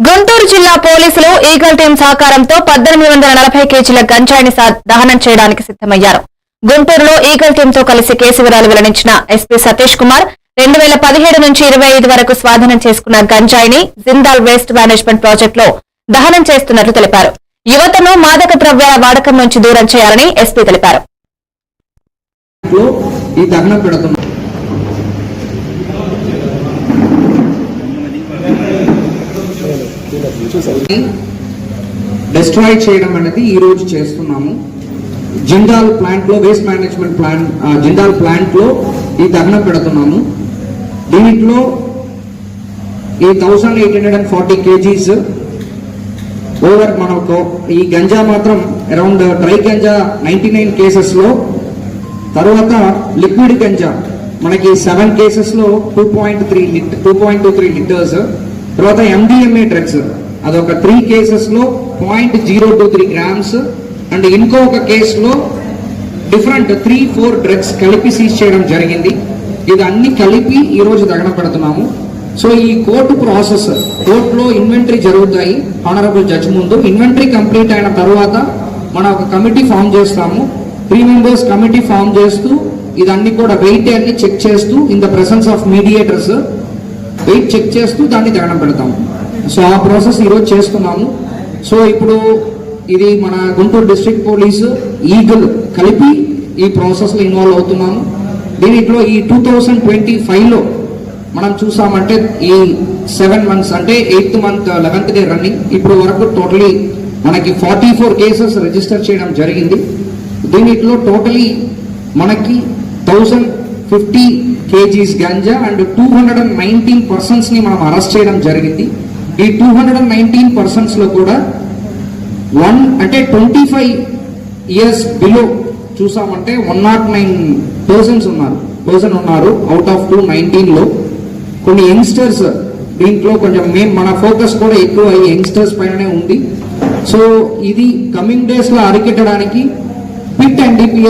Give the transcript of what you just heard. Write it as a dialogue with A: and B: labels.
A: గుంటూరు జిల్లా పోలీసులు eagle team సహకారంతో 1840 కేజీల గంజాయిని దహనం చేయడానికి సిద్దమయ్యారు. గుంటూరులో ఈగల్ టీంతో కలిసి కేసు వివరాలు వెల్లడించిన ఎస్పీ సతీష్ కుమార్ 2017 నుంచి 25 వరకు స్వాధీనం చేసుకున్న గంజాయిని జిందాల్ వేస్ట్ మేనేజ్మెంట్ ప్రాజెక్టులో దహనం చేస్తున్నట్లు తెలిపారు. యువతను మాదక ద్రవ్యాల వాడకం నుంచి దూరం చేయాలని ఎస్పీ తెలిపారు.
B: డిస్ట్రాయ్ చేయడం అనేది ఈ రోజు చేస్తున్నాము. జిందాల్ ప్లాంట్ లో waste management plan Jindal plant లో ఈ దహనం పెడుతున్నాము. దీంట్లో ఈ 1840 కేజీస్ ఓవర్ మనకు ఈ గంజా మాత్రం అరౌండ్ డ్రై గంజా 99 కేసెస్ లో, తర్వాత లిక్విడ్ గంజా మనకి 7 కేసెస్ లో 2.23 లీటర్స్, తర్వాత MDMA డ్రగ్స్ అదొక 3 కేసెస్ లో 0.023 గ్రామ్స్ అండ్ ఇంకొక కేసులో డిఫరెంట్ 3-4 డ్రగ్స్ కలిపి సీజ్ చేయడం జరిగింది. ఇది అన్ని కలిపి ఈ రోజు దహనం పెడుతున్నాము. సో ఈ కోర్టు ప్రాసెస్, కోర్టులో ఇన్వెంటరీ జరుగుతాయి. ఆనరబుల్ జడ్జ్ ముందు ఇన్వెంటరీ కంప్లీట్ అయిన తర్వాత మనం ఒక కమిటీ ఫామ్ చేస్తాము. 3 మెంబర్స్ కమిటీ ఫామ్ చేస్తూ ఇదన్నీ కూడా వెయిట్ అన్ని చెక్ చేస్తూ in the presence of mediators weight check చేస్తూ దాన్ని దహనం పెడతాము. సో ఆ ప్రాసెస్ ఈరోజు చేస్తున్నాము. సో ఇప్పుడు ఇది మన గుంటూరు డిస్ట్రిక్ట్ పోలీసు ఈగల్ కలిపి ఈ ప్రాసెస్ లో ఇన్వాల్వ్ అవుతున్నాము. దీంట్లో ఈ 2025లో మనం చూసామంటే ఈ 7 months అంటే 8th month 11th day running ఇప్పుడు వరకు టోటలీ మనకి 44 కేసెస్ రిజిస్టర్ చేయడం జరిగింది. దీంట్లో టోటలీ మనకి 1050 కేజీస్ గంజా అండ్ 219 పర్సన్స్ ని మనం అరెస్ట్ చేయడం జరిగింది. ఈ 219 పర్సన్స్ లో కూడా 25 years బిలో చూసామంటే 109 పర్సన్స్ ఉన్నారు అవుట్ ఆఫ్ 219 లో. కొన్ని యంగ్స్టర్స్ దీంట్లో కొంచెం మన ఫోకస్ కూడా ఎక్కువ యంగ్స్టర్స్ పైననే ఉంది. సో ఇది కమింగ్ డేస్ లో అరికట్టడానికి పిట్ NDPS